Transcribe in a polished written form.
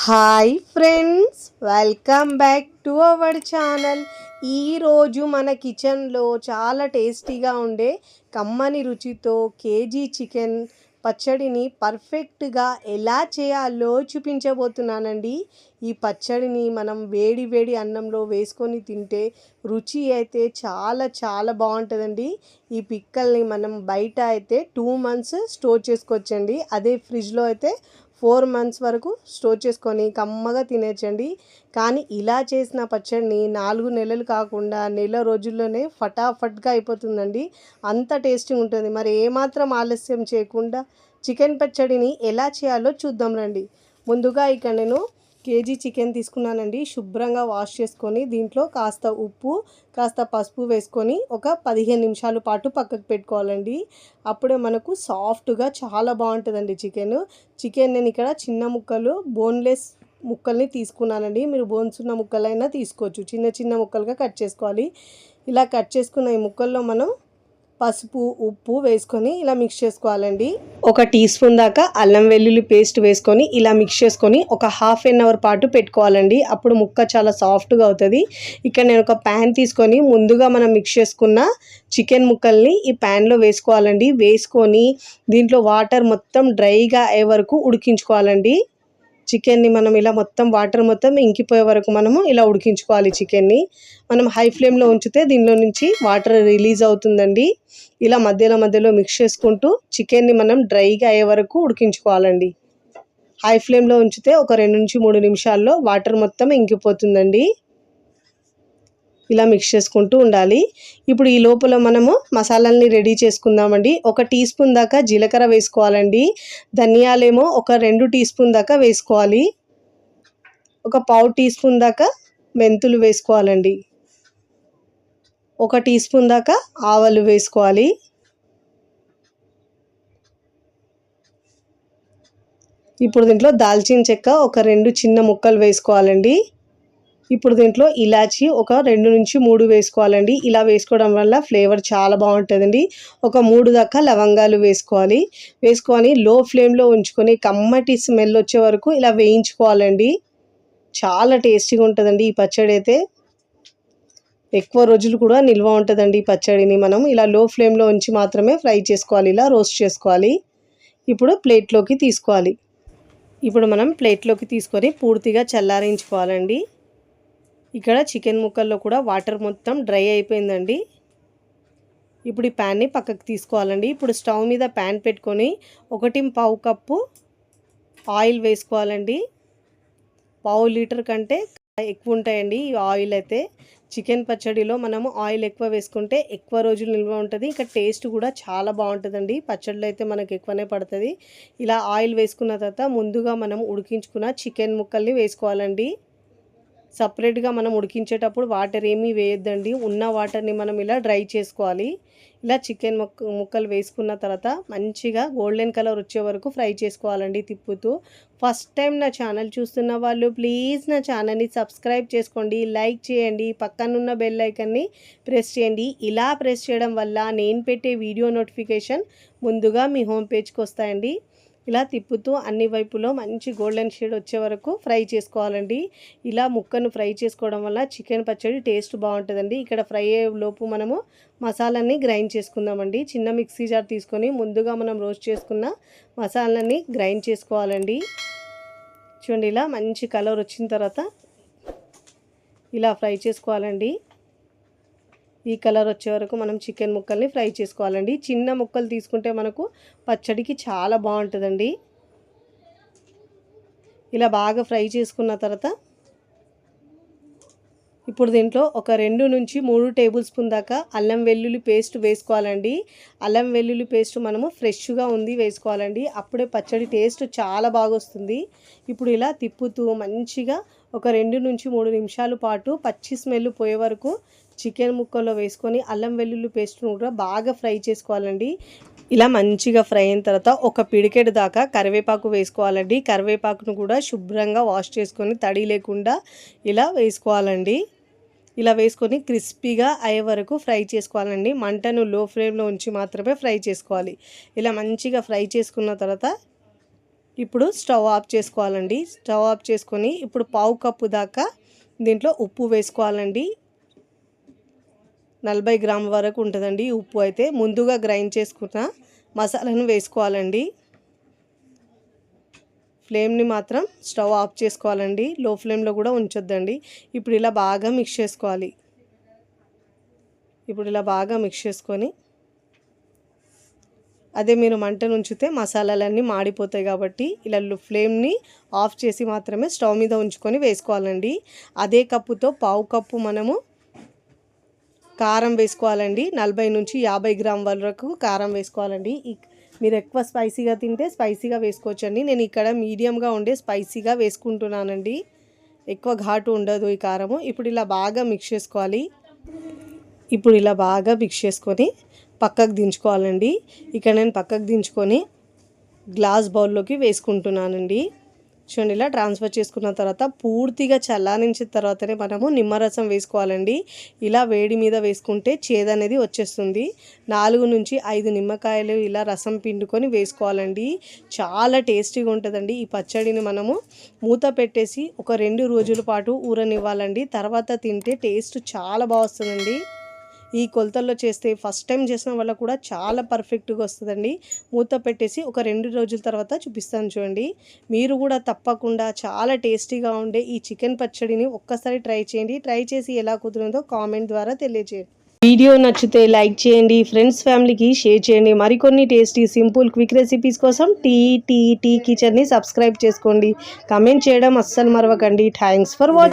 Hi friends, welcome back to our channel. ఈరోజు మన కిచెన్లో చాలా టేస్టీగా ఉండే కమ్మని రుచితో కేజీ చికెన్ పచ్చడిని పర్ఫెక్ట్గా ఎలా చేయాలో చూపించబోతున్నానండి. ఈ పచ్చడిని మనం వేడి వేడి అన్నంలో వేసుకొని తింటే రుచి అయితే చాలా చాలా బాగుంటుందండి. ఈ పిక్కల్ని మనం బయట అయితే 2 months స్టోర్ చేసుకోవచ్చండి. అదే ఫ్రిడ్జ్లో అయితే 4 months వరకు స్టోర్ చేసుకొని కమ్మగా తినేయచ్చండి. కానీ ఇలా చేసిన పచ్చడిని 4 నెలలు కాకుండా నెల రోజుల్లోనే ఫటాఫట్గా అయిపోతుందండి. అంత టేస్టీగా ఉంటుంది. మరి ఏమాత్రం ఆలస్యం చేయకుండా చికెన్ పచ్చడిని ఎలా చేయాలో చూద్దాం రండి. ముందుగా ఇక్కడ నేను కేజీ చికెన్ తీసుకున్నానండి. శుభ్రంగా వాష్ చేసుకొని దీంట్లో కాస్త ఉప్పు కాస్త పసుపు వేసుకొని ఒక 15 నిమిషాల పాటు పక్కకు పెట్టుకోవాలండి. అప్పుడే మనకు సాఫ్ట్గా చాలా బాగుంటుందండి చికెన్ నేను ఇక్కడ చిన్న ముక్కలు బోన్లెస్ ముక్కల్ని తీసుకున్నానండి. మీరు బోన్స్ ఉన్న ముక్కలైనా తీసుకోవచ్చు. చిన్న చిన్న ముక్కలుగా కట్ చేసుకోవాలి. ఇలా కట్ చేసుకున్న ఈ ముక్కల్లో మనం పసుపు ఉప్పు వేసుకొని ఇలా మిక్స్ చేసుకోవాలండి. 1 టీ స్పూన్ దాకా అల్లం వెల్లుల్లి పేస్ట్ వేసుకొని ఇలా మిక్స్ చేసుకొని ఒక ½ an hour పాటు పెట్టుకోవాలండి. అప్పుడు ముక్క చాలా సాఫ్ట్గా అవుతుంది. ఇక్కడ నేను ఒక ప్యాన్ తీసుకొని ముందుగా మనం మిక్స్ చేసుకున్న చికెన్ ముక్కల్ని ఈ ప్యాన్లో వేసుకోవాలండి. వేసుకొని దీంట్లో వాటర్ మొత్తం డ్రైగా అయ్యే వరకు ఉడికించుకోవాలండి. చికెన్ని మనం ఇలా మొత్తం వాటర్ మొత్తం ఇంకిపోయే వరకు మనము ఇలా ఉడికించుకోవాలి. చికెన్ని మనం హై ఫ్లేమ్లో ఉంచితే దీనిలో నుంచి వాటర్ రిలీజ్ అవుతుందండి. ఇలా మధ్యలో మిక్స్ చేసుకుంటూ చికెన్ని మనం డ్రైగా అయ్యే వరకు ఉడికించుకోవాలండి. హై ఫ్లేమ్లో ఉంచితే ఒక 2 నుంచి 3 నిమిషాల్లో వాటర్ మొత్తం ఇంకిపోతుందండి. ఇలా మిక్స్ చేసుకుంటూ ఉండాలి. ఇప్పుడు ఈ లోపల మనము మసాలాలని రెడీ చేసుకుందామండి. 1 టీ స్పూన్ దాకా జీలకర్ర వేసుకోవాలండి. ధనియాలేమో ఒక 2 టీ స్పూన్ దాకా వేసుకోవాలి. ఒక పావు టీ స్పూన్ దాకా మెంతులు వేసుకోవాలండి. 1 టీ స్పూన్ దాకా ఆవాలు వేసుకోవాలి. ఇప్పుడు దీంట్లో దాల్చిన చెక్క ఒక 2 చిన్న ముక్కలు వేసుకోవాలండి. ఇప్పుడు దీంట్లో ఇలాచి ఒక 2 నుంచి 3 వేసుకోవాలండి. ఇలా వేసుకోవడం వల్ల ఫ్లేవర్ చాలా బాగుంటుందండి. ఒక 3 దాకా లవంగాలు వేసుకోవాలి. వేసుకొని లో ఫ్లేమ్లో ఉంచుకొని కమ్మటి స్మెల్ వచ్చే వరకు ఇలా వేయించుకోవాలండి. చాలా టేస్టీగా ఉంటుందండి ఈ పచ్చడి అయితే. ఎక్కువ రోజులు కూడా నిల్వ ఉంటుందండి ఈ పచ్చడిని మనం ఇలా లో ఫ్లేమ్లో ఉంచి మాత్రమే ఫ్రై చేసుకోవాలి. ఇలా రోస్ట్ చేసుకోవాలి. ఇప్పుడు ప్లేట్లోకి తీసుకోవాలి. ఇప్పుడు మనం ప్లేట్లోకి తీసుకొని పూర్తిగా చల్లారించుకోవాలండి. ఇక్కడ చికెన్ ముక్కల్లో కూడా వాటర్ మొత్తం డ్రై అయిపోయిందండి. ఇప్పుడు ఈ ప్యాన్ని పక్కకు తీసుకోవాలండి. ఇప్పుడు స్టవ్ మీద ప్యాన్ పెట్టుకొని 1.5 కప్పు ఆయిల్ వేసుకోవాలండి. పావు లీటర్ కంటే ఎక్కువ ఉంటాయండి ఈ ఆయిల్ అయితే. చికెన్ పచ్చడిలో మనము ఆయిల్ ఎక్కువ వేసుకుంటే ఎక్కువ రోజులు నిల్వ ఉంటుంది. ఇంకా టేస్ట్ కూడా చాలా బాగుంటుందండి. పచ్చడిలో అయితే మనకు ఎక్కువనే పడుతుంది. ఇలా ఆయిల్ వేసుకున్న తర్వాత ముందుగా మనం ఉడికించుకున్న చికెన్ ముక్కల్ని వేసుకోవాలండి. సపరేట్గా మనం ఉడికించేటప్పుడు వాటర్ ఏమీ వేయొద్దండి. ఉన్న వాటర్ని మనం ఇలా డ్రై చేసుకోవాలి. ఇలా చికెన్ ముక్కలు వేసుకున్న తర్వాత మంచిగా గోల్డెన్ కలర్ వచ్చే వరకు ఫ్రై చేసుకోవాలండి తిప్పుతూ. ఫస్ట్ టైం నా ఛానల్ చూస్తున్న వాళ్ళు ప్లీజ్ నా ఛానల్ని సబ్స్క్రైబ్ చేసుకోండి, లైక్ చేయండి, పక్కనున్న బెల్ ఐకాన్ని ప్రెస్ చేయండి. ఇలా ప్రెస్ చేయడం వల్ల నేను పెట్టే వీడియో నోటిఫికేషన్ ముందుగా మీ హోమ్ పేజ్కి వస్తాయండి. ఇలా తిప్పుతూ అన్ని వైపులో మంచి గోల్డెన్ షేడ్ వచ్చే వరకు ఫ్రై చేసుకోవాలండి. ఇలా ముక్కను ఫ్రై చేసుకోవడం వల్ల చికెన్ పచ్చడి టేస్ట్ బాగుంటుందండి. ఇక్కడ ఫ్రై అయ్యే లోపు మనము మసాలాన్ని గ్రైండ్ చేసుకుందామండి. చిన్న మిక్సీ జార్ తీసుకొని ముందుగా మనం రోస్ట్ చేసుకున్న మసాలాన్ని గ్రైండ్ చేసుకోవాలండి. చూడండి ఇలా మంచి కలర్ వచ్చిన తర్వాత ఇలా ఫ్రై చేసుకోవాలండి. ఈ కలర్ వచ్చే వరకు మనం చికెన్ ముక్కల్ని ఫ్రై చేసుకోవాలండి. చిన్న ముక్కలు తీసుకుంటే మనకు పచ్చడికి చాలా బాగుంటుందండి. ఇలా బాగా ఫ్రై చేసుకున్న తర్వాత ఇప్పుడు దీంట్లో ఒక 2 నుంచి 3 టేబుల్ స్పూన్ దాకా అల్లం వెల్లుల్లి పేస్ట్ వేసుకోవాలండి. అల్లం వెల్లుల్లి పేస్ట్ మనము ఫ్రెష్గా ఉంది వేసుకోవాలండి. అప్పుడే పచ్చడి టేస్ట్ చాలా బాగా వస్తుంది. ఇప్పుడు ఇలా తిప్పుతూ మంచిగా ఒక 2 నుంచి 3 నిమిషాల పాటు పచ్చి స్మెల్ పోయే వరకు చికెన్ ముక్కల్లో వేసుకొని అల్లం వెల్లుల్లి పేస్ట్ను కూడా బాగా ఫ్రై చేసుకోవాలండి. ఇలా మంచిగా ఫ్రై అయిన తర్వాత ఒక పిడికెడు దాకా కరివేపాకు వేసుకోవాలండి. కరివేపాకును కూడా శుభ్రంగా వాష్ చేసుకొని తడి లేకుండా ఇలా వేసుకోవాలండి. ఇలా వేసుకొని క్రిస్పీగా అయ్యే వరకు ఫ్రై చేసుకోవాలండి. మంటను లో ఫ్లేమ్లో ఉంచి మాత్రమే ఫ్రై చేసుకోవాలి. ఇలా మంచిగా ఫ్రై చేసుకున్న తర్వాత ఇప్పుడు స్టవ్ ఆఫ్ చేసుకోవాలండి. స్టవ్ ఆఫ్ చేసుకొని ఇప్పుడు పావు కప్పు దాకా దీంట్లో ఉప్పు వేసుకోవాలండి. 40 గ్రాముల వరకు ఉంటుందండి ఉప్పు. అయితే ముందుగా గ్రైండ్ చేసుకున్న మసాలాను వేసుకోవాలండి. ఫ్లేమ్ని మాత్రం స్టవ్ ఆఫ్ చేసుకోవాలండి. లో ఫ్లేమ్లో కూడా ఉంచొద్దండి. ఇప్పుడు ఇలా బాగా మిక్స్ చేసుకోవాలి. ఇప్పుడు ఇలా బాగా మిక్స్ చేసుకొని అదే మీరు మంటను ఉంచితే మసాలాలన్నీ మాడిపోతాయి కాబట్టి ఇలా ఫ్లేమ్ని ఆఫ్ చేసి మాత్రమే స్టవ్ మీద ఉంచుకొని వేసుకోవాలండి. అదే కప్పుతో పావు కప్పు మనము కారం వేసుకోవాలండి. 40 నుంచి 50 గ్రాముల వరకు కారం వేసుకోవాలండి. మీరు ఎక్కువ స్పైసీగా తింటే స్పైసీగా వేసుకోవచ్చండి. నేను ఇక్కడ మీడియంగా ఉండే స్పైసీగా వేసుకుంటున్నానండి. ఎక్కువ ఘాటు ఉండదు ఈ కారము. ఇప్పుడు ఇలా బాగా మిక్స్ చేసుకోవాలి. ఇప్పుడు ఇలా బాగా మిక్స్ చేసుకొని పక్కకు దించుకోవాలండి. ఇక్కడ నేను పక్కకు దించుకొని గ్లాస్ బౌల్లోకి వేసుకుంటున్నానండి. చూడండి, ఇలా ట్రాన్స్ఫర్ చేసుకున్న తర్వాత పూర్తిగా చల్లారించిన తర్వాతనే మనము నిమ్మరసం వేసుకోవాలండి. ఇలా వేడి మీద వేసుకుంటే చేదు అనేది వచ్చేస్తుంది. 4 నుంచి 5 నిమ్మకాయలు ఇలా రసం పిండుకొని వేసుకోవాలండి. చాలా టేస్టీగా ఉంటుందండి. ఈ పచ్చడిని మనము మూత పెట్టేసి ఒక 2 రోజుల పాటు ఊరనివ్వాలండి. తర్వాత తింటే టేస్ట్ చాలా బాగా వస్తుందండి. ఈ కొలతల్లో చేస్తే ఫస్ట్ టైం చేసిన వల్ల కూడా చాలా పర్ఫెక్ట్గా వస్తుందండి. మూత పెట్టేసి ఒక 2 రోజుల తర్వాత చూపిస్తాను చూడండి. మీరు కూడా తప్పకుండా చాలా టేస్టీగా ఉండే ఈ చికెన్ పచ్చడిని ఒక్కసారి ట్రై చేయండి. ట్రై చేసి ఎలా కుదిరిందో కామెంట్ ద్వారా తెలియజేయండి. వీడియో నచ్చితే లైక్ చేయండి, ఫ్రెండ్స్ ఫ్యామిలీకి షేర్ చేయండి. మరికొన్ని టేస్టీ సింపుల్ క్విక్ రెసిపీస్ కోసం టీ కిచెన్ని సబ్స్క్రైబ్ చేసుకోండి. కమెంట్ చేయడం అస్సలు మరవకండి. Thanks for watching.